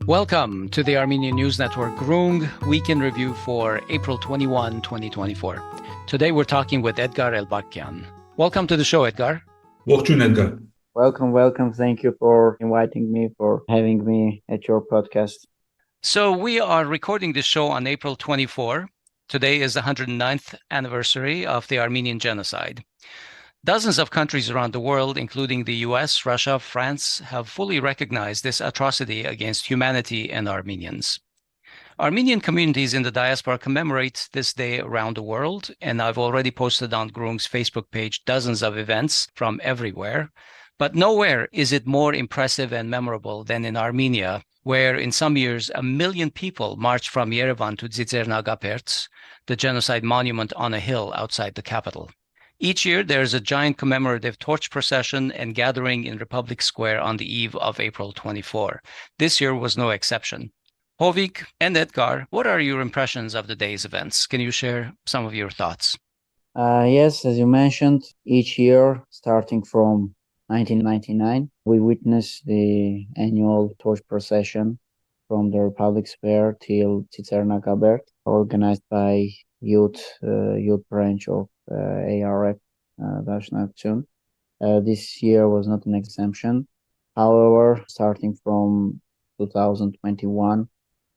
Welcome to the Armenian News Network Groong Weekend Review for April 21, 2024. Today we're talking with Edgar Elbakyan. Welcome to the show, Edgar. Welcome, Edgar. Welcome. Thank you for inviting me, for having me at your podcast. So we are recording this show on April 24. Today is the 109th anniversary of the Armenian Genocide. Dozens of countries around the world, including the US, Russia, France, have fully recognized this atrocity against humanity and Armenians. Armenian communities in the diaspora commemorate this day around the world, and I've already posted on Groong's Facebook page dozens of events from everywhere. But nowhere is it more impressive and memorable than in Armenia, where in some years 1 million people marched from Yerevan to Tsitsernakabert, the genocide monument on a hill outside the capital. Each year, there's a giant commemorative torch procession and gathering in Republic Square on the eve of April 24. This year was no exception. Hovik and Edgar, what are your impressions of the day's events? Can you share some of your thoughts? Yes, as you mentioned, each year, starting from 1999, we witness the annual torch procession from the Republic Square till Tsitsernakabert, organized by youth branch of ARF, Pashinyan. This year was not an exemption. However, starting from 2021,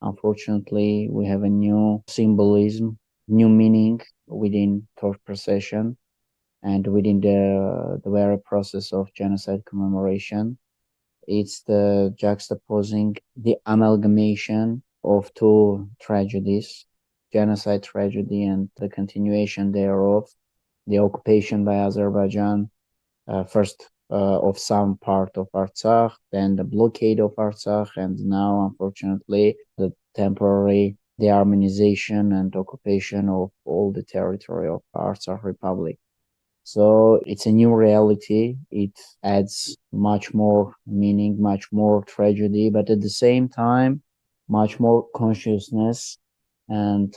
unfortunately, we have a new symbolism, new meaning within torch procession and within the very process of genocide commemoration. It's the juxtaposing, the amalgamation of two tragedies, genocide tragedy and the continuation thereof, the occupation by Azerbaijan, first of some part of Artsakh, then the blockade of Artsakh, and now, unfortunately, the temporary de-Armenization and occupation of all the territory of Artsakh Republic. So it's a new reality. It adds much more meaning, much more tragedy, but at the same time, much more consciousness and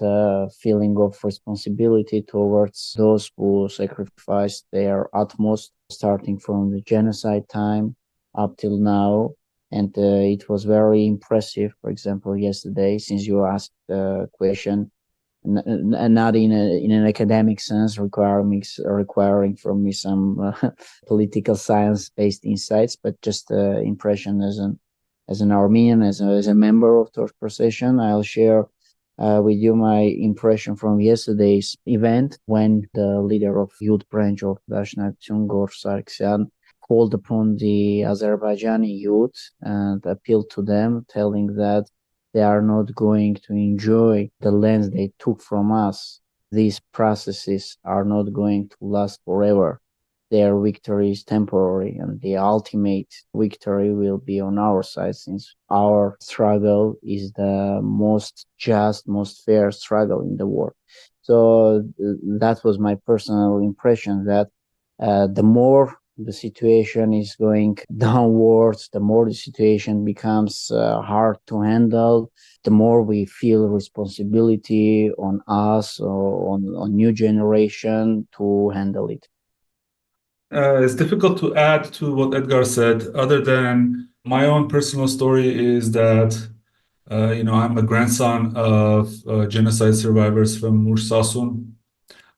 feeling of responsibility towards those who sacrificed their utmost, starting from the genocide time up till now. And it was very impressive, for example, yesterday, since you asked the question, not in an academic sense, requiring from me some political science-based insights, but just impression as an Armenian, as a member of Torch Procession. I'll share with you my impression from yesterday's event when the leader of youth branch of Pashinyan, Sargsyan, called upon the Azerbaijani youth and appealed to them, telling that they are not going to enjoy the lands they took from us. These processes are not going to last forever. Their victory is temporary, and the ultimate victory will be on our side, since our struggle is the most just, most fair struggle in the world. So that was my personal impression, that the more the situation is going downwards, the more the situation becomes hard to handle, the more we feel responsibility on us or on new generation to handle it. It's difficult to add to what Edgar said, other than my own personal story is that, I'm a grandson of genocide survivors from Mursasun.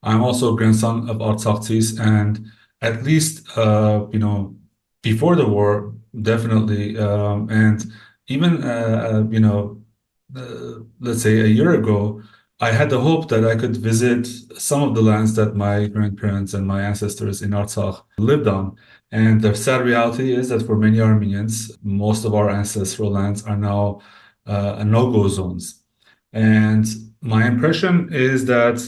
I'm also a grandson of Artsakh, and at least, before the war, definitely, and even, let's say a year ago, I had the hope that I could visit some of the lands that my grandparents and my ancestors in Artsakh lived on. And the sad reality is that for many Armenians, most of our ancestral lands are now no-go zones. And my impression is that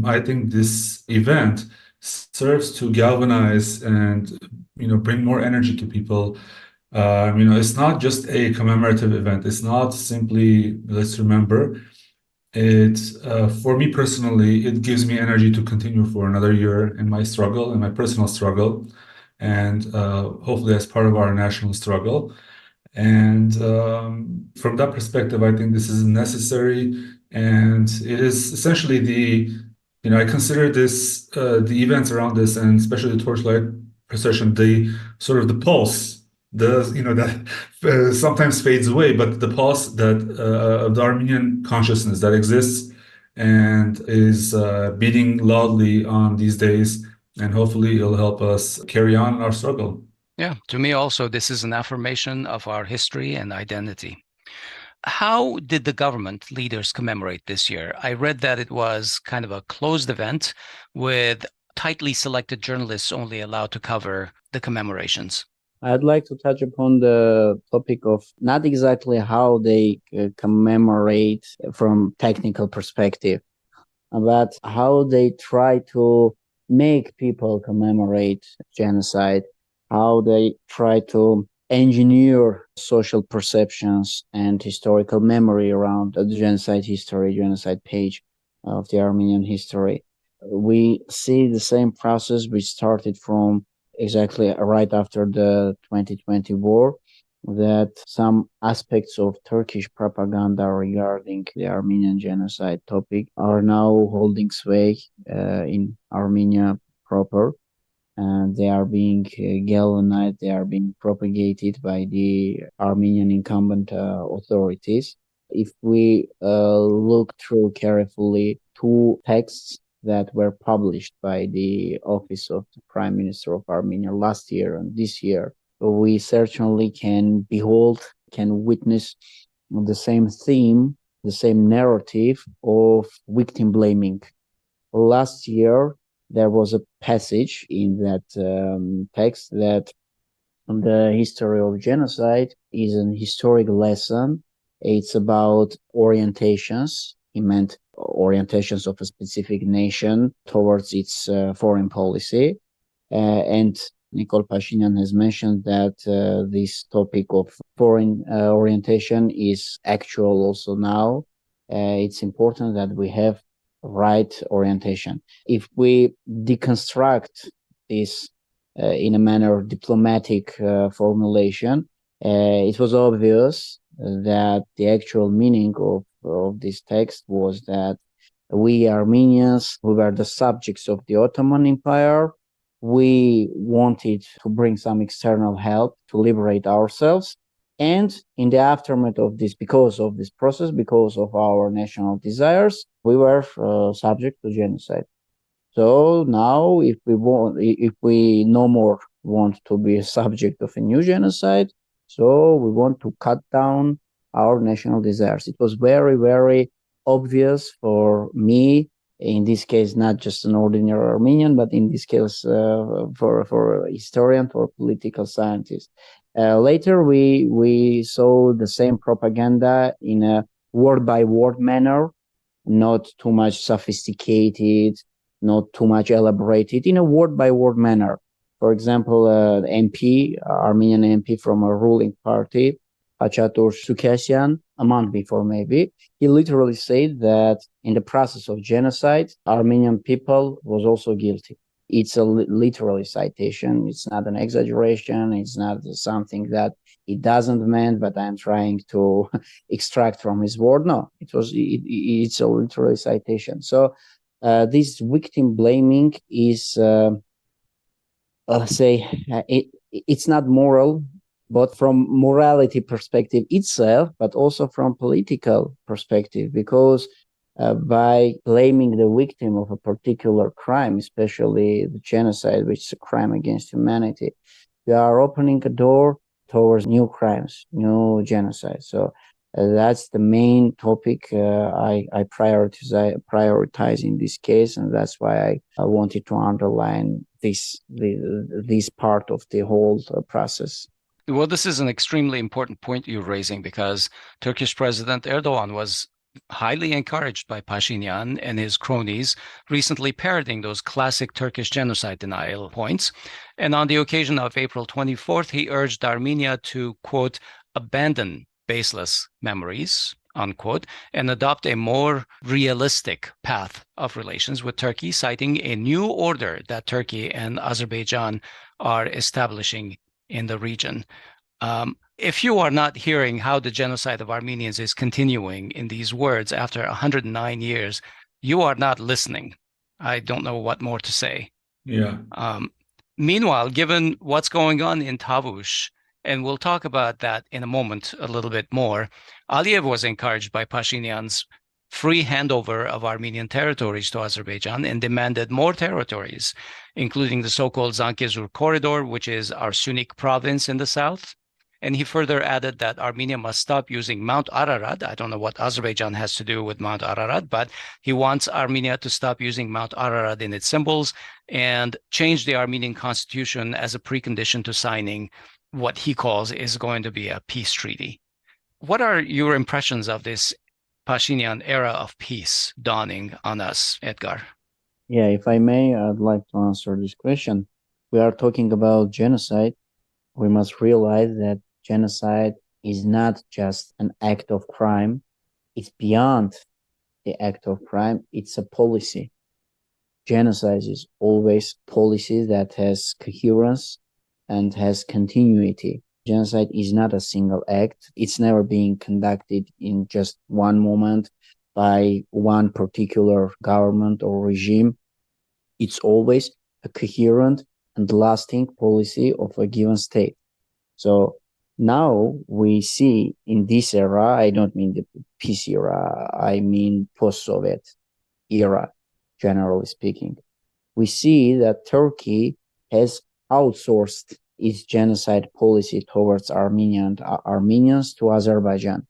I think this event serves to galvanize and bring more energy to people. It's not just a commemorative event. It's not simply let's remember. For me personally, it gives me energy to continue for another year in my struggle, in my personal struggle, and hopefully as part of our national struggle. And from that perspective, I think this is necessary, and it is essentially I consider this the events around this, and especially the torchlight procession, the sort of the pulse that sometimes fades away, but the pulse that the Armenian consciousness that exists and is beating loudly on these days, and hopefully it'll help us carry on our struggle. Yeah, to me also, this is an affirmation of our history and identity. How did the government leaders commemorate this year? I read that it was kind of a closed event with tightly selected journalists only allowed to cover the commemorations. I'd like to touch upon the topic of not exactly how they commemorate from technical perspective, but how they try to make people commemorate genocide, how they try to engineer social perceptions and historical memory around the genocide history, genocide page of the Armenian history. We see the same process which started from exactly right after the 2020 war, that some aspects of Turkish propaganda regarding the Armenian genocide topic are now holding sway in Armenia proper. And they are being galvanized, they are being propagated by the Armenian incumbent authorities. If we look through carefully two texts that were published by the Office of the Prime Minister of Armenia last year and this year, we certainly can behold, can witness the same theme, the same narrative of victim blaming. Last year, there was a passage in that text that the history of genocide is an historic lesson. It's about orientations. He meant orientations of a specific nation towards its foreign policy. And Nikol Pashinyan has mentioned that this topic of foreign orientation is actual also now. It's important that we have right orientation. If we deconstruct this in a manner diplomatic formulation, it was obvious that the actual meaning of this text was that we Armenians, who were the subjects of the Ottoman Empire, we wanted to bring some external help to liberate ourselves. And in the aftermath of this, because of this process, because of our national desires, we were subject to genocide. So now, if we no more want to be a subject of a new genocide, so we want to cut down our national desires. It was very, very obvious for me, in this case, not just an ordinary Armenian, but in this case, for a historian, for a political scientist. Later, we saw the same propaganda in a word-by-word manner, not too much sophisticated, not too much elaborated, in a word-by-word manner. For example, Armenian MP from a ruling party, Tavush Sukasyan, a month before maybe, he literally said that in the process of genocide, Armenian people was also guilty. It's a literally citation. It's not an exaggeration. It's not something that it doesn't mean, but I'm trying to extract from his word. No, it's a literary citation. So this victim blaming is, it's not moral, but from morality perspective itself, but also from political perspective, because by blaming the victim of a particular crime, especially the genocide, which is a crime against humanity, we are opening a door towards new crimes, new genocide. So that's the main topic I prioritize in this case, and that's why I wanted to underline this part of the whole process. Well, this is an extremely important point you're raising, because Turkish President Erdogan was highly encouraged by Pashinyan and his cronies, recently parroting those classic Turkish genocide denial points. And on the occasion of April 24th, he urged Armenia to, quote, abandon baseless memories, unquote, and adopt a more realistic path of relations with Turkey, citing a new order that Turkey and Azerbaijan are establishing in the region. If you are not hearing how the genocide of Armenians is continuing in these words after 109 years, you are not listening. I don't know what more to say. Yeah. Meanwhile, given what's going on in Tavush, And we'll talk about that in a moment a little bit more. Aliyev was encouraged by Pashinyan's free handover of Armenian territories to Azerbaijan and demanded more territories, including the so-called Zangezur corridor, which is our Sunik province in the south. And he further added that Armenia must stop using Mount Ararat. I don't know what Azerbaijan has to do with Mount Ararat, but he wants Armenia to stop using Mount Ararat in its symbols and change the Armenian constitution as a precondition to signing what he calls is going to be a peace treaty. What are your impressions of this Pashinyan era of peace dawning on us, Edgar? Yeah, if I may, I'd like to answer this question. We are talking about genocide. We must realize that genocide is not just an act of crime. It's beyond the act of crime. It's a policy. Genocide is always policy that has coherence and has continuity. Genocide is not a single act. It's never being conducted in just one moment by one particular government or regime. It's always a coherent and lasting policy of a given state. So now we see in this era, I don't mean the peace era, I mean post-Soviet era, generally speaking. We see that Turkey has outsourced its genocide policy towards Armenians to Azerbaijan.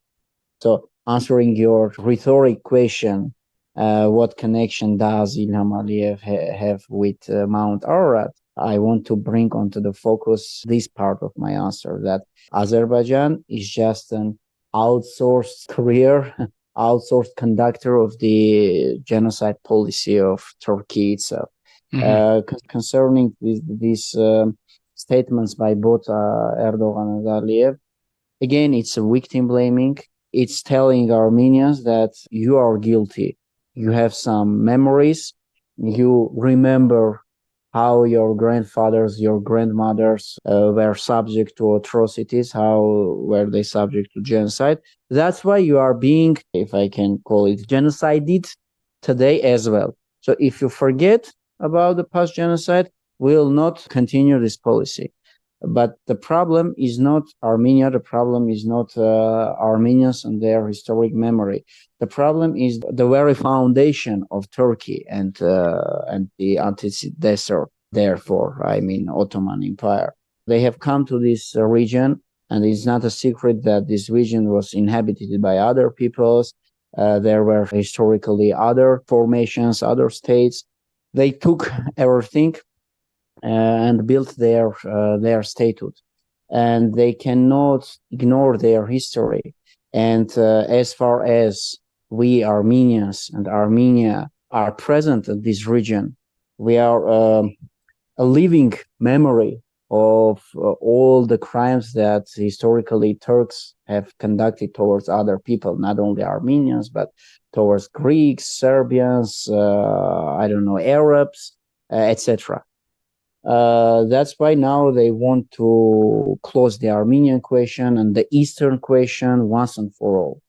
So answering your rhetoric question, what connection does Ilham Aliyev have with Mount Ararat? I want to bring onto the focus this part of my answer, that Azerbaijan is just an outsourced career, outsourced conductor of the genocide policy of Turkey itself. Concerning these statements by both Erdogan and Aliyev, again, it's a victim blaming. It's telling Armenians that you are guilty. You have some memories. You remember how your grandfathers, your grandmothers were subject to atrocities, how were they subject to genocide. That's why you are being, if I can call it, genocided today as well. So if you forget about the past genocide, we will not continue this policy. But the problem is not Armenia. The problem is not Armenians and their historic memory. The problem is the very foundation of Turkey and the antecessor, therefore, I mean, Ottoman Empire. They have come to this region, and it's not a secret that this region was inhabited by other peoples. There were historically other formations, other states. They took everything and built their statehood, and they cannot ignore their history. And as far as we Armenians and Armenia are present in this region, we are a living memory of all the crimes that historically Turks have conducted towards other people, not only Armenians, but towards Greeks, Serbians, Arabs, etc. That's why now they want to close the Armenian question and the Eastern question once and for all.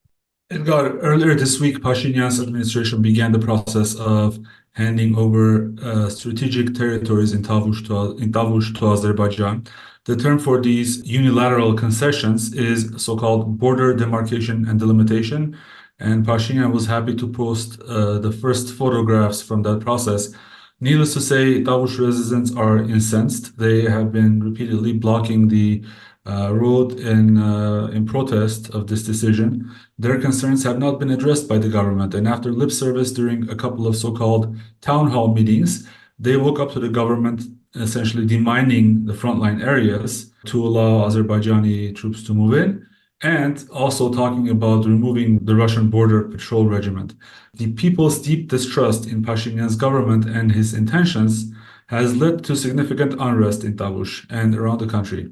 Edgar, earlier this week, Pashinyan's administration began the process of handing over strategic territories in Tavush to Azerbaijan. The term for these unilateral concessions is so-called border demarcation and delimitation, and Pashinyan was happy to post the first photographs from that process. Needless to say, Tavush residents are incensed. They have been repeatedly blocking the road in protest of this decision. Their concerns have not been addressed by the government, and after lip service during a couple of so-called town hall meetings, they woke up to the government essentially demining the frontline areas to allow Azerbaijani troops to move in, and also talking about removing the Russian border patrol regiment. The people's deep distrust in Pashinyan's government and his intentions has led to significant unrest in Tavush and around the country.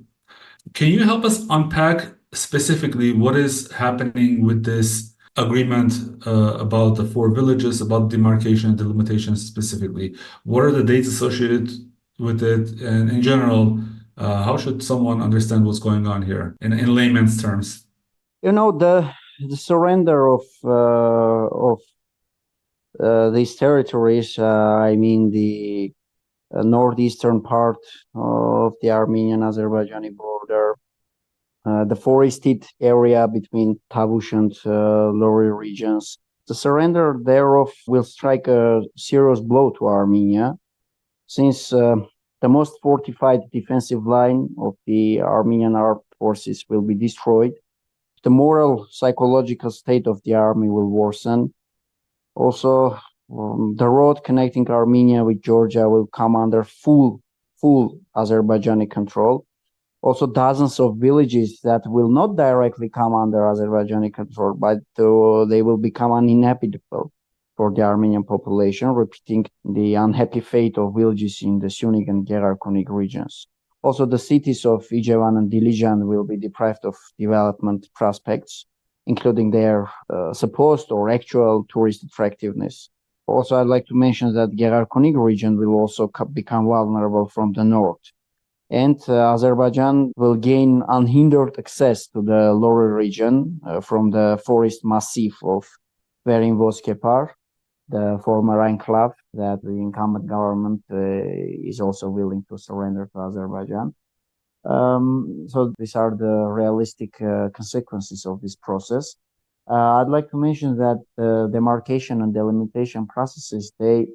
Can you help us unpack specifically what is happening with this agreement about the four villages, about demarcation and delimitation specifically? What are the dates associated with it? And in general, how should someone understand what's going on here in layman's terms? You know, the surrender of these territories, the northeastern part of the Armenian-Azerbaijani border, the forested area between Tavush and Lori regions. The surrender thereof will strike a serious blow to Armenia, since the most fortified defensive line of the Armenian armed forces will be destroyed. The moral, psychological state of the army will worsen. Also, the road connecting Armenia with Georgia will come under full Azerbaijani control. Also, dozens of villages that will not directly come under Azerbaijani control, but they will become uninhabitable for the Armenian population, repeating the unhappy fate of villages in the Syunik and Gerarkunik regions. Also, the cities of Ijevan and Dilijan will be deprived of development prospects, including their supposed or actual tourist attractiveness. Also, I'd like to mention that Gerarkunik region will also become vulnerable from the north. And Azerbaijan will gain unhindered access to the lower region from the forest massif of Verin-Voskepar, the former enclave that the incumbent government is also willing to surrender to Azerbaijan. So these are the realistic consequences of this process. I'd like to mention that the demarcation and delimitation processes, they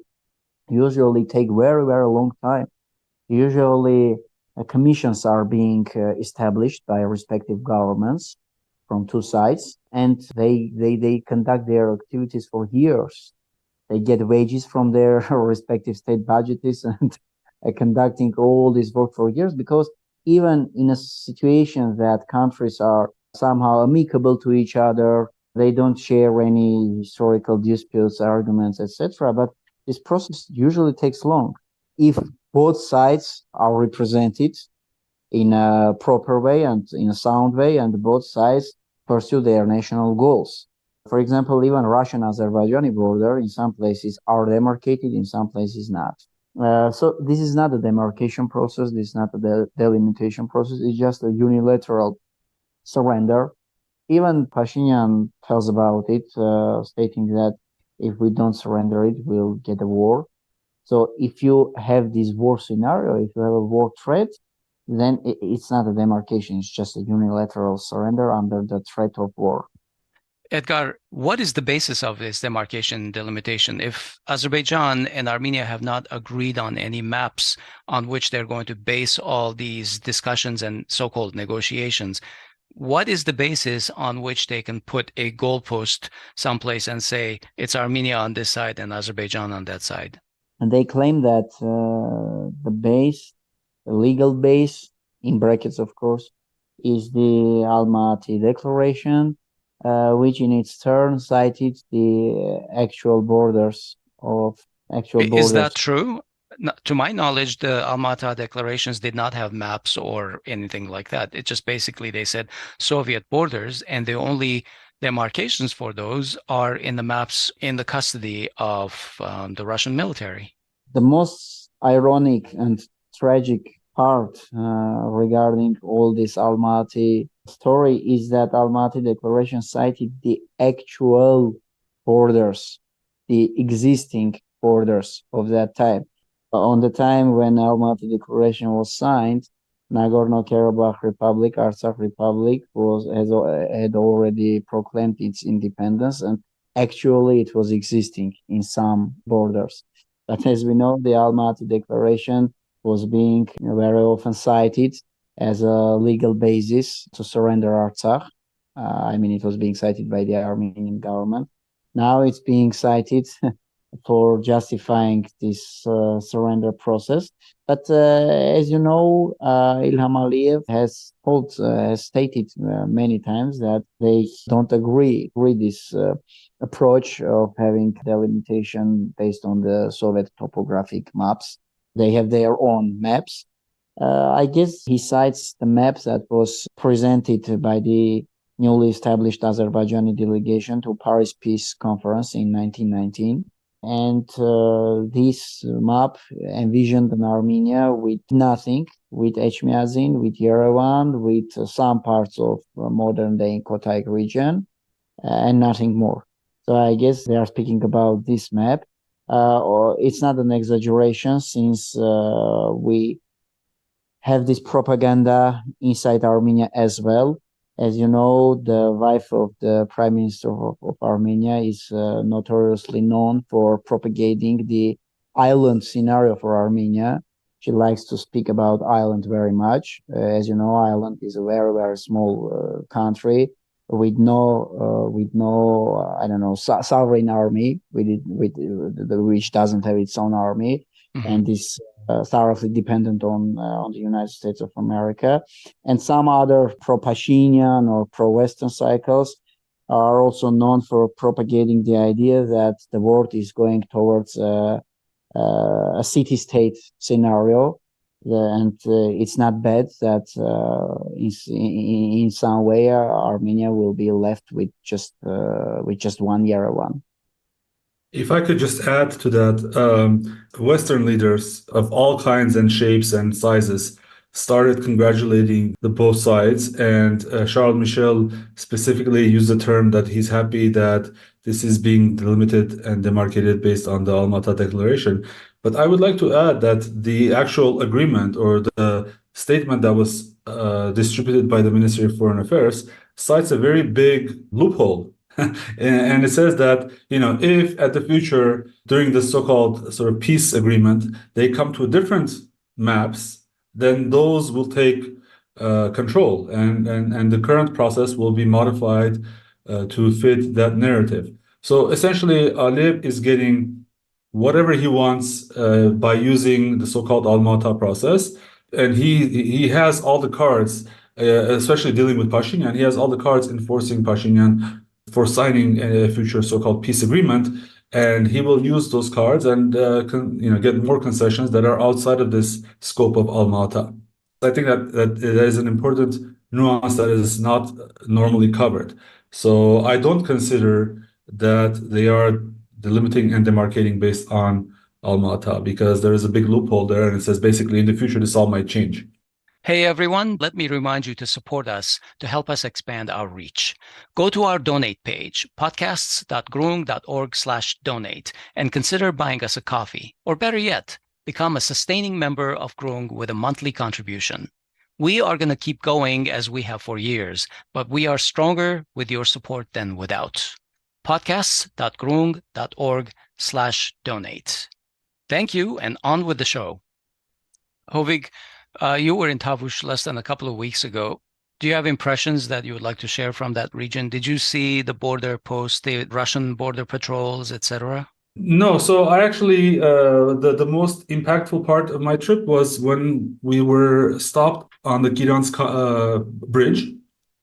usually take very, very long time. Usually, commissions are being established by respective governments from two sides, and they conduct their activities for years. They get wages from their respective state budgets and conducting all this work for years, because even in a situation that countries are somehow amicable to each other, they don't share any historical disputes, arguments, etc. But this process usually takes long. If both sides are represented in a proper way and in a sound way, and both sides pursue their national goals. For example, even Russian-Azerbaijani border in some places are demarcated, in some places not. So this is not a demarcation process, this is not a delimitation process, it's just a unilateral surrender. Even Pashinyan tells about it, stating that if we don't surrender it, we'll get a war. So if you have this war scenario, if you have a war threat, then it's not a demarcation, it's just a unilateral surrender under the threat of war. Edgar, what is the basis of this demarcation delimitation? If Azerbaijan and Armenia have not agreed on any maps on which they're going to base all these discussions and so-called negotiations, what is the basis on which they can put a goalpost someplace and say it's Armenia on this side and Azerbaijan on that side? And they claim that the legal base, in brackets of course, is the Almaty Declaration, which in its turn cited the actual borders. Is that true? To my knowledge, the Almaty declarations did not have maps or anything like that. It just basically, they said Soviet borders, and the only demarcations for those are in the maps in the custody of the Russian military. The most ironic and tragic part regarding all this Almaty story is that Almaty declaration cited the actual borders, the existing borders of that time. On the time when Almaty Declaration was signed, Nagorno-Karabakh Republic, Artsakh Republic had already proclaimed its independence, and actually it was existing in some borders. But as we know, the Almaty Declaration was being very often cited as a legal basis to surrender Artsakh. It was being cited by the Armenian government. Now it's being cited for justifying this surrender process. But as you know, Ilham Aliyev has stated many times that they don't agree with this approach of having delimitation based on the Soviet topographic maps. They have their own maps. I guess he cites the maps that was presented by the newly established Azerbaijani delegation to Paris Peace Conference in 1919. And this map envisioned an Armenia with nothing, with Echmiadzin, with Yerevan, with some parts of modern-day Kotayk region, and nothing more. So I guess they are speaking about this map. Or it's not an exaggeration, since we have this propaganda inside Armenia as well. As you know, the wife of the Prime Minister of Armenia is notoriously known for propagating the island scenario for Armenia. She likes to speak about Ireland very much. As you know, Ireland is a very, very small country with no I don't know, sovereign army, which doesn't have its own army, and is thoroughly dependent on the United States of America. And some other pro-Pashinyan or pro-Western cycles are also known for propagating the idea that the world is going towards a city-state scenario, and it's not bad that in some way Armenia will be left with just 1 year one. If I could just add to that, Western leaders of all kinds and shapes and sizes started congratulating the both sides, and Charles Michel specifically used the term that he's happy that this is being delimited and demarcated based on the Alma-Ata Declaration. But I would like to add that the actual agreement or the statement that was distributed by the Ministry of Foreign Affairs cites a very big loophole. And it says that, if at the future, during the so-called sort of peace agreement, they come to different maps, then those will take control, and the current process will be modified to fit that narrative. So essentially, Aliyev is getting whatever he wants by using the so-called Alma-Ata process, and he has all the cards, especially dealing with Pashinyan. He has all the cards enforcing Pashinyan for signing a future so-called peace agreement, and he will use those cards and get more concessions that are outside of this scope of Alma-Ata. I think that there is an important nuance that is not normally covered. So I don't consider that they are delimiting and demarcating based on Alma-Ata, because there is a big loophole there, and it says basically in the future this all might change. Hey everyone, let me remind you to support us to help us expand our reach. Go to our donate page, podcasts.groong.org/donate, and consider buying us a coffee. Or better yet, become a sustaining member of Groong with a monthly contribution. We are going to keep going as we have for years, but we are stronger with your support than without. podcasts.groong.org/donate. Thank you, and on with the show. Hovik, you were in Tavush less than a couple of weeks ago. Do you have impressions that you would like to share from that region? Did you see the border posts, the Russian border patrols, etc.? No, so I actually, the most impactful part of my trip was when we were stopped on the Kiransk bridge,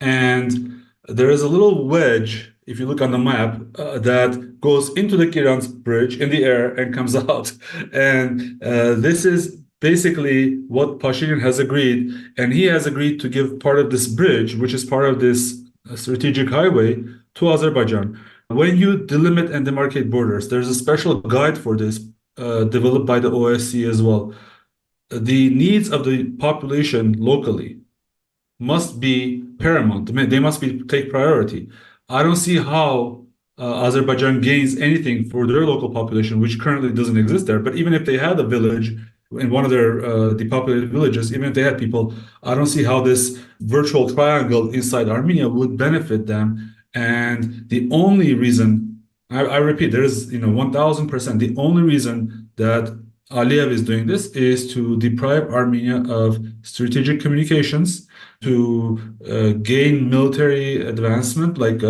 and there is a little wedge, if you look on the map, that goes into the Kiransk bridge in the air and comes out. And this is basically what Pashinyan has agreed, and he has agreed to give part of this bridge, which is part of this strategic highway, to Azerbaijan. When you delimit and demarcate borders, there's a special guide for this developed by the OSCE as well. The needs of the population locally must be paramount. They must take priority. I don't see how Azerbaijan gains anything for their local population, which currently doesn't exist there. But even if they had a village in one of their depopulated villages, even if they had people, I don't see how this virtual triangle inside Armenia would benefit them. And the only reason, I repeat, there is 1000%, the only reason that Aliyev is doing this is to deprive Armenia of strategic communications, to gain military advancement, like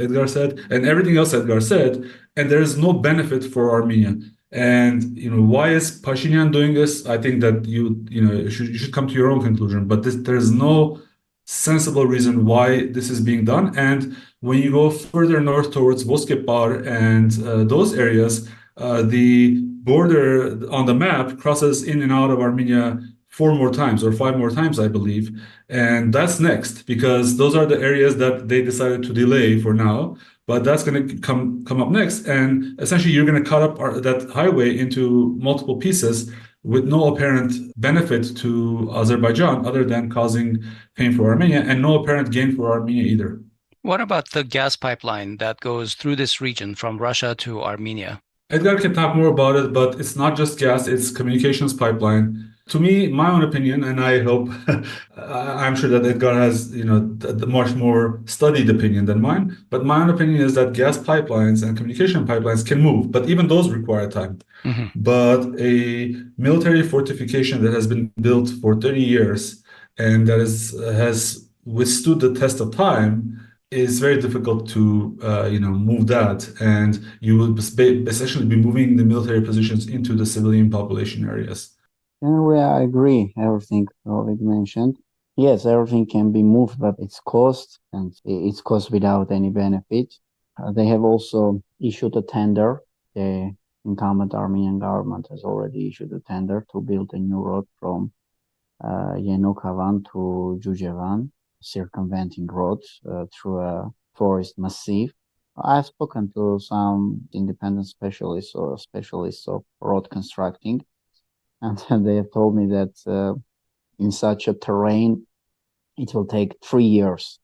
Edgar said, and everything else Edgar said, and there is no benefit for Armenia. And why is Pashinyan doing this? I think that you should come to your own conclusion. But there's no sensible reason why this is being done. And when you go further north towards Voskepar and those areas, the border on the map crosses in and out of Armenia 4 more times or 5 more times, I believe. And that's next, because those are the areas that they decided to delay for now. But that's going to come up next. And essentially, you're going to cut up that highway into multiple pieces with no apparent benefit to Azerbaijan other than causing pain for Armenia, and no apparent gain for Armenia either. What about the gas pipeline that goes through this region from Russia to Armenia? Edgar can talk more about it, but it's not just gas, it's communications pipeline. To me, my own opinion, and I hope I'm sure that Edgar has, the much more studied opinion than mine. But my own opinion is that gas pipelines and communication pipelines can move, but even those require time. Mhm. But a military fortification that has been built for 30 years and that has withstood the test of time is very difficult to move that, and you will essentially be moving the military positions into the civilian population areas. And I agree, everything Hovik mentioned. Yes, everything can be moved, but it's cost, and it's cost without any benefit. They have also issued a tender. The incumbent Armenian government has already issued a tender to build a new road from Yenukavan to Jujevan, circumventing road through a forest massif. I've spoken to some independent specialists or specialists of road constructing, and they have told me that in such a terrain, it will take 3 years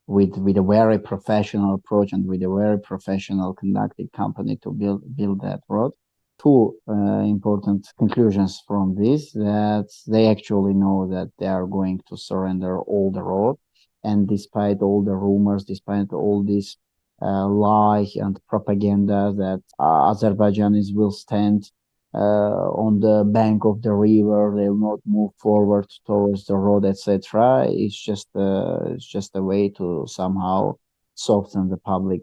with a very professional approach and with a very professional conducted company to build that road. Two important conclusions from this: that they actually know that they are going to surrender all the road, and despite all the rumors, despite all this lie and propaganda that Azerbaijanis will stand on the bank of the river, they will not move forward towards the road, etc. It's just a way to somehow soften the public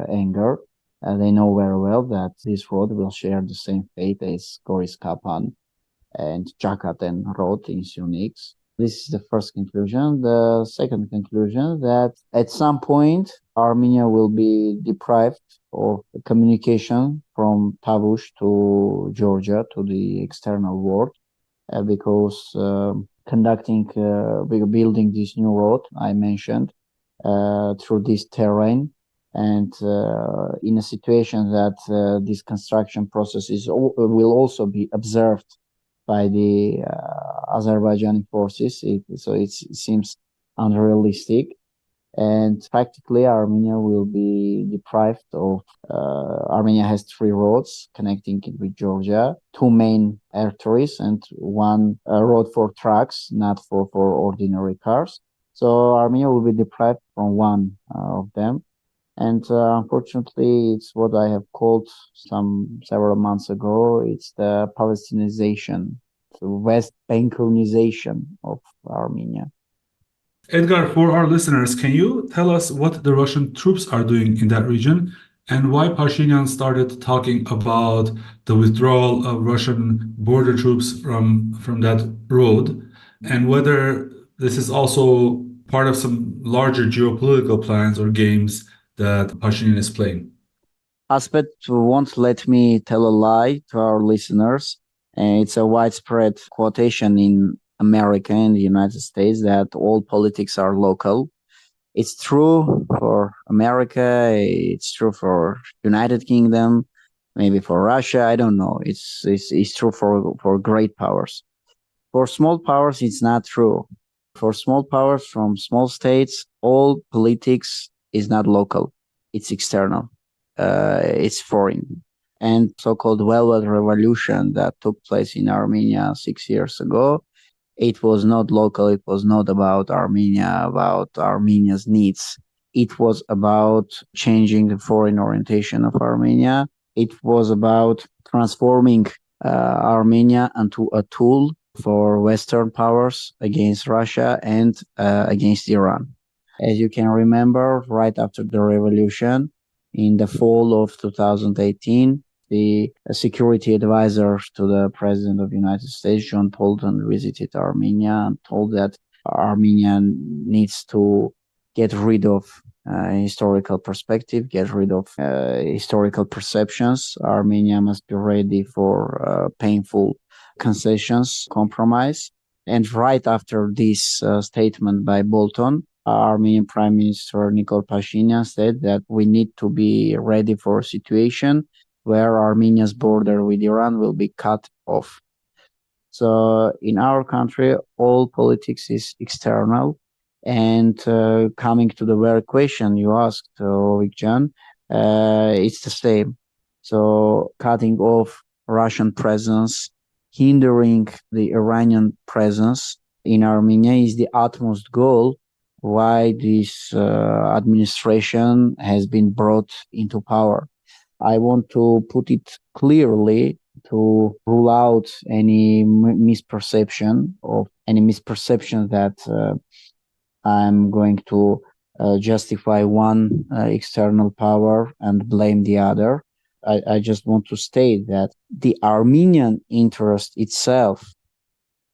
anger. They know very well that this road will share the same fate as Goris Kapan and Jakaten road in Unix. This is the first conclusion. The second conclusion, that at some point Armenia will be deprived of communication from Tavush to Georgia, to the external world, because building this new road I mentioned through this terrain, and in a situation that this construction process will also be observed by the Azerbaijani forces. It seems unrealistic. And practically, Armenia will be deprived of. Armenia has 3 roads connecting it with Georgia, 2 main arteries, and 1 road for trucks, not for ordinary cars. So Armenia will be deprived from one of them. And unfortunately, it's what I have called several months ago. It's the Palestinization, the West Bankonization of Armenia. Edgar, for our listeners, can you tell us what the Russian troops are doing in that region and why Pashinyan started talking about the withdrawal of Russian border troops from that road, and whether this is also part of some larger geopolitical plans or games that Pashinyan is playing? Asbed won't let me tell a lie to our listeners. It's a widespread quotation in America and the United States that all politics are local. It's true for America, it's true for United Kingdom, maybe for Russia, I don't know. It's true for great powers. For small powers, it's not true. For small powers from small states, all politics is not local. It's external. It's foreign. And so-called Velvet Revolution that took place in Armenia 6 years ago, it was not local. It was not about Armenia, about Armenia's needs. It was about changing the foreign orientation of Armenia. It was about transforming Armenia into a tool for Western powers against Russia and against Iran. As you can remember, right after the revolution, in the fall of 2018, the security advisor to the President of the United States, John Bolton, visited Armenia and told that Armenia needs to get rid of historical perspective, get rid of historical perceptions. Armenia must be ready for painful concessions, compromise. And right after this statement by Bolton, Armenian Prime Minister Nikol Pashinyan said that we need to be ready for a situation where Armenia's border with Iran will be cut off. So in our country, all politics is external. And coming to the very question you asked, Hovik, it's the same. So cutting off Russian presence hindering the Iranian presence in Armenia is the utmost goal why this administration has been brought into power. I want to put it clearly to rule out any misperception that I'm going to justify one external power and blame the other. I just want to state that the Armenian interest itself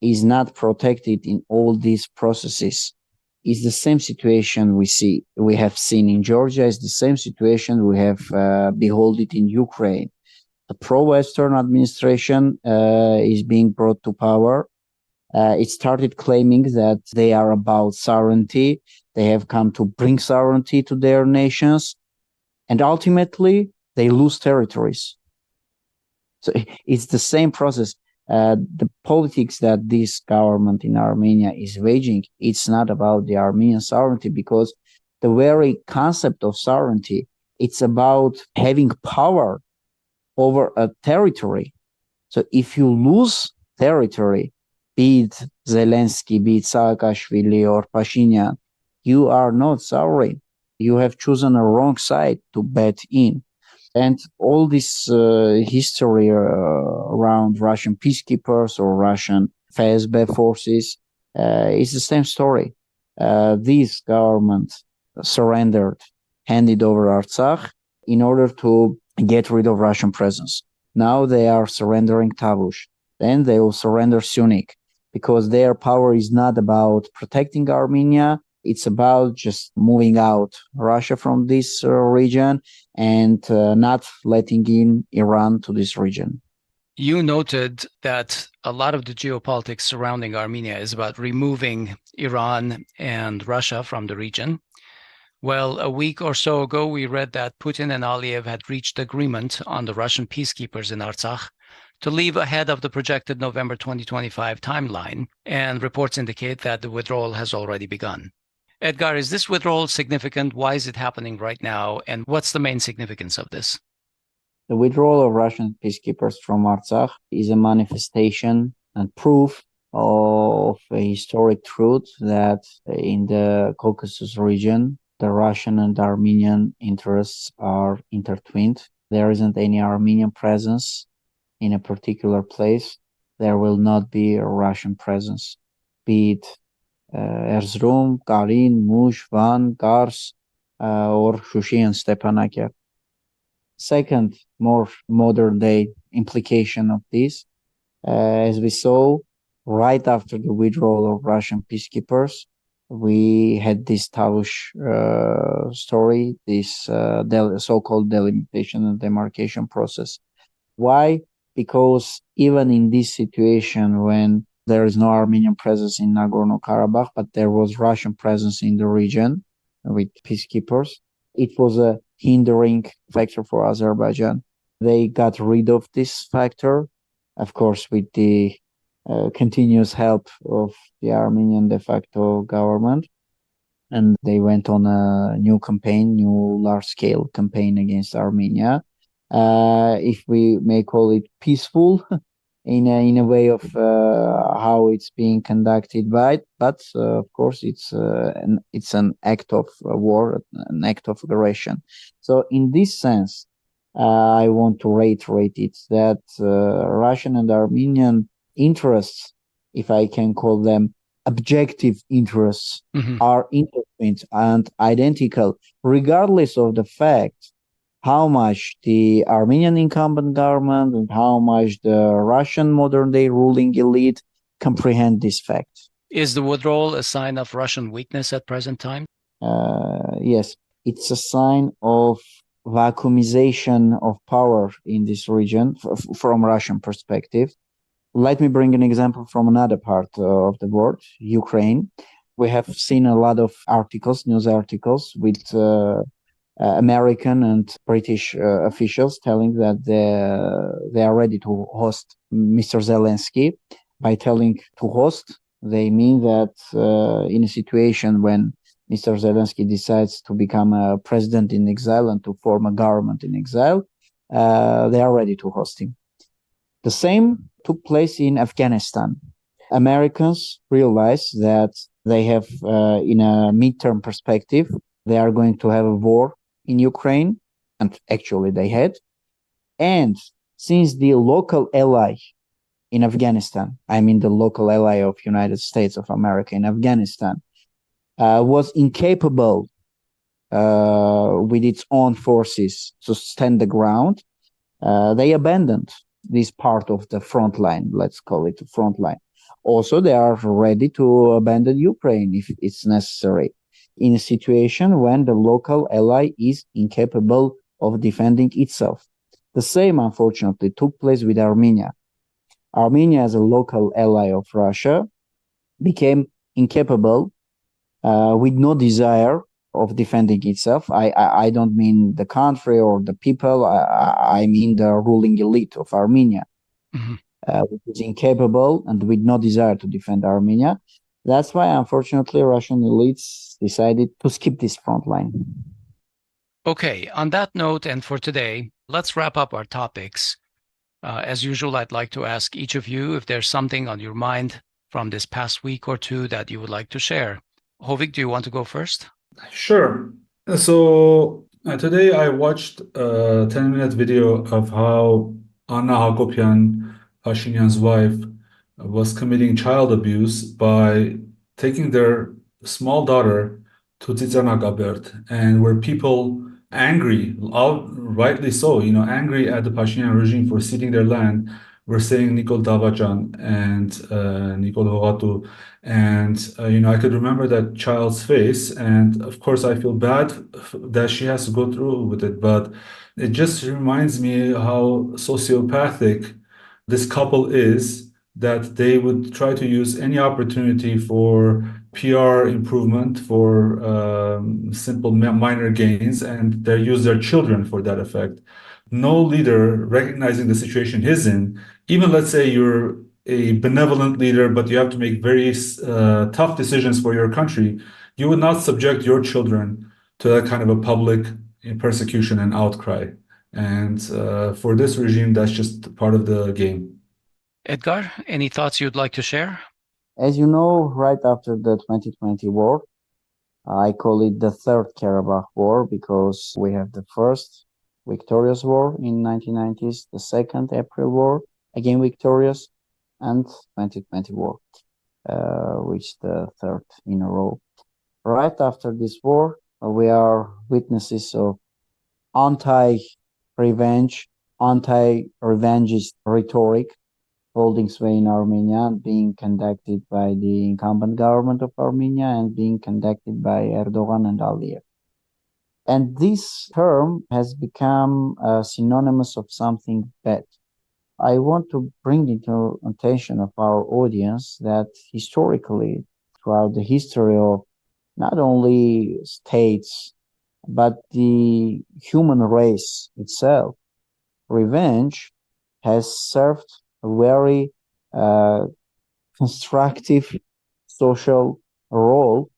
is not protected in all these processes. It's the same situation we have seen in Georgia. It's the same situation we have beholded in Ukraine. A pro-Western administration is being brought to power. It started claiming that they are about sovereignty. They have come to bring sovereignty to their nations, and ultimately they lose territories. So it's the same process. The politics that this government in Armenia is waging, it's not about the Armenian sovereignty, because the very concept of sovereignty, it's about having power over a territory. So if you lose territory, be it Zelensky, be it Saakashvili or Pashinyan, you are not sovereign. You have chosen a wrong side to bet in. And all this history around Russian peacekeepers or Russian Asbed forces is the same story. These governments surrendered, handed over Artsakh in order to get rid of Russian presence. Now they are surrendering Tavush. Then they will surrender Syunik, because their power is not about protecting Armenia. It's about just moving out Russia from this region and not letting in Iran to this region. You noted that a lot of the geopolitics surrounding Armenia is about removing Iran and Russia from the region. Well, a week or so ago, we read that Putin and Aliyev had reached agreement on the Russian peacekeepers in Artsakh to leave ahead of the projected November 2025 timeline, and reports indicate that the withdrawal has already begun. Edgar, is this withdrawal significant? Why is it happening right now? And what's the main significance of this? The withdrawal of Russian peacekeepers from Artsakh is a manifestation and proof of a historic truth that in the Caucasus region, the Russian and Armenian interests are intertwined. There isn't any Armenian presence in a particular place. There will not be a Russian presence, be it Erzurum, Karin, Mush, Van, Kars, or Shushi and Stepanakert. Second, more modern day implication of this, as we saw right after the withdrawal of Russian peacekeepers, we had this Tavush story, this so-called delimitation and demarcation process. Why? Because even in this situation, when there is no Armenian presence in Nagorno-Karabakh, but there was Russian presence in the region with peacekeepers, it was a hindering factor for Azerbaijan. They got rid of this factor, of course, with the continuous help of the Armenian de facto government. And they went on a new large-scale campaign against Armenia. If we may call it peaceful, in a way of how it's being conducted, but of course it's an act of war, an act of aggression. So in this sense, I want to reiterate it that Russian and Armenian interests, if I can call them objective interests, are intertwined and identical, regardless of the fact how much the Armenian incumbent government and how much the Russian modern-day ruling elite comprehend this fact. Is the withdrawal a sign of Russian weakness at present time? Yes, it's a sign of vacuumization of power in this region from Russian perspective. Let me bring an example from another part of the world, Ukraine. We have seen a lot of news articles with American and British officials telling that they are ready to host Mr. Zelensky. By telling to host, they mean that in a situation when Mr. Zelensky decides to become a president in exile and to form a government in exile, they are ready to host him. The same took place in Afghanistan. Americans realized that they have, in a midterm perspective, they are going to have a war in Ukraine, and actually they had. And since the local ally in Afghanistan, I mean the local ally of United States of America in Afghanistan, was incapable with its own forces to stand the ground, they abandoned this part of the front line, let's call it the front line. Also, they are ready to abandon Ukraine if it's necessary, in a situation when the local ally is incapable of defending itself. The same, unfortunately, took place with Armenia. Armenia, as a local ally of Russia, became incapable, with no desire of defending itself. I don't mean the country or the people. I mean the ruling elite of Armenia, which is incapable and with no desire to defend Armenia. That's why, unfortunately, Russian elites decided to skip this front line. Okay, on that note, and for today, let's wrap up our topics. As usual, I'd like to ask each of you if there's something on your mind from this past week or two that you would like to share. Hovik, do you want to go first? Sure. So today I watched a 10-minute video of how Anna Hakobyan, Pashinyan's wife, was committing child abuse by taking their small daughter to Tsitsernakabert, and were people angry, rightly so, angry at the Pashinyan regime for ceding their land, were saying Nikol Davajan and Nikol Horatu. And, I could remember that child's face. And of course, I feel bad that she has to go through with it. But it just reminds me how sociopathic this couple is, that they would try to use any opportunity for PR improvement, for simple minor gains, and they use their children for that effect. No leader recognizing the situation he's in, even let's say you're a benevolent leader, but you have to make very tough decisions for your country, you would not subject your children to that kind of a public persecution and outcry. And for this regime, that's just part of the game. Edgar, any thoughts you'd like to share? As you know, right after the 2020 war, I call it the Third Karabakh War, because we have the first victorious war in 1990s, the second April War, again victorious, and 2020 war, which the third in a row. Right after this war, we are witnesses of anti-revenge, anti-revengist rhetoric holding sway in Armenia and being conducted by the incumbent government of Armenia and being conducted by Erdogan and Aliyev. And this term has become synonymous of something bad. I want to bring into attention of our audience that historically, throughout the history of not only states, but the human race itself, revenge has served a very constructive social role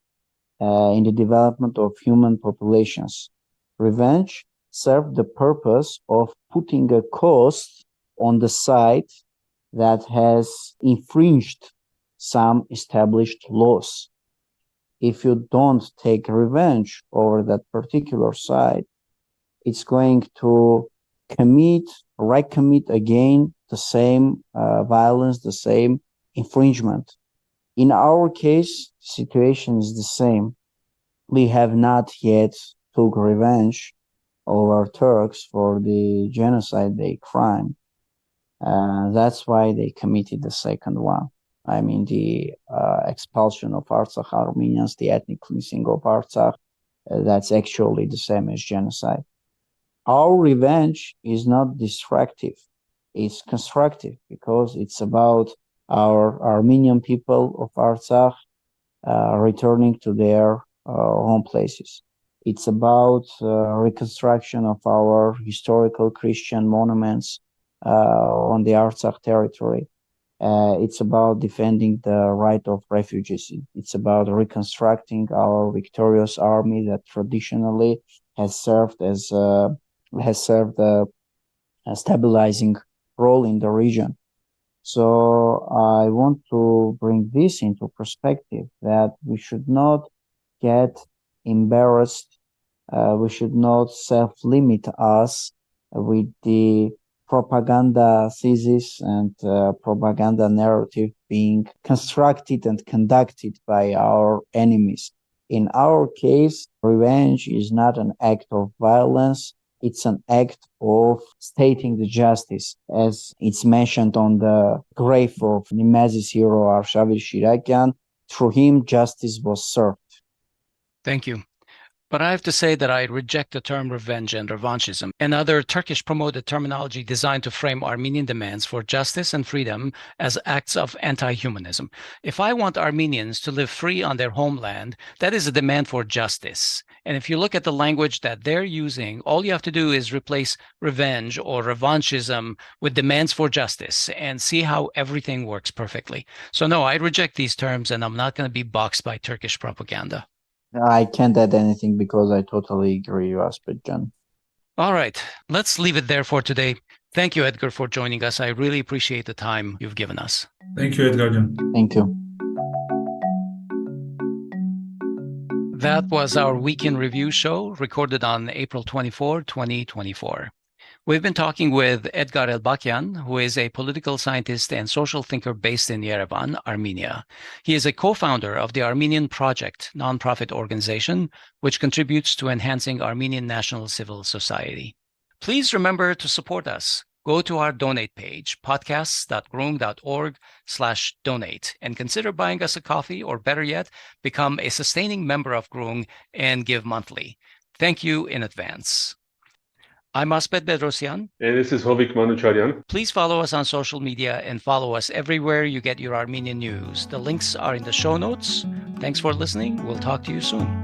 in the development of human populations. Revenge served the purpose of putting a cost on the side that has infringed some established laws. If you don't take revenge over that particular side, it's going to recommit again the same violence, the same infringement. In our case, the situation is the same. We have not yet took revenge over Turks for the genocide they crime. That's why they committed the second one. I mean, the expulsion of Artsakh Armenians, the ethnic cleansing of Artsakh, that's actually the same as genocide. Our revenge is not destructive. It's constructive, because it's about our Armenian people of Artsakh returning to their home places. It's about reconstruction of our historical Christian monuments on the Artsakh territory. It's about defending the right of refugees. It's about reconstructing our victorious army that traditionally has served a stabilizing role in the region. So I want to bring this into perspective, that we should not get embarrassed. We should not self-limit us with the propaganda thesis and propaganda narrative being constructed and conducted by our enemies. In our case, revenge is not an act of violence. It's an act of stating the justice, as it's mentioned on the grave of Nemezis hero Arshavir Shirakian. Through him, justice was served. Thank you. But I have to say that I reject the term revenge and revanchism and other Turkish-promoted terminology designed to frame Armenian demands for justice and freedom as acts of anti-humanism. If I want Armenians to live free on their homeland, that is a demand for justice. And if you look at the language that they're using, all you have to do is replace revenge or revanchism with demands for justice and see how everything works perfectly. So no, I reject these terms, and I'm not going to be boxed by Turkish propaganda. I can't add anything because I totally agree with Asbed. All right, let's leave it there for today. Thank you, Edgar, for joining us. I really appreciate the time you've given us. Thank you, Edgar. Thank you. That was our Week in Review show, recorded on April 24, 2024. We've been talking with Edgar Elbakyan, who is a political scientist and social thinker based in Yerevan, Armenia. He is a co-founder of the Armenian Project nonprofit organization, which contributes to enhancing Armenian national civil society. Please remember to support us. Go to our donate page, podcasts.groong.org/donate, and consider buying us a coffee, or better yet, become a sustaining member of Groong and give monthly. Thank you in advance. I'm Asbed Bedrossian. And this is Hovik Manucharyan. Please follow us on social media and follow us everywhere you get your Armenian news. The links are in the show notes. Thanks for listening. We'll talk to you soon.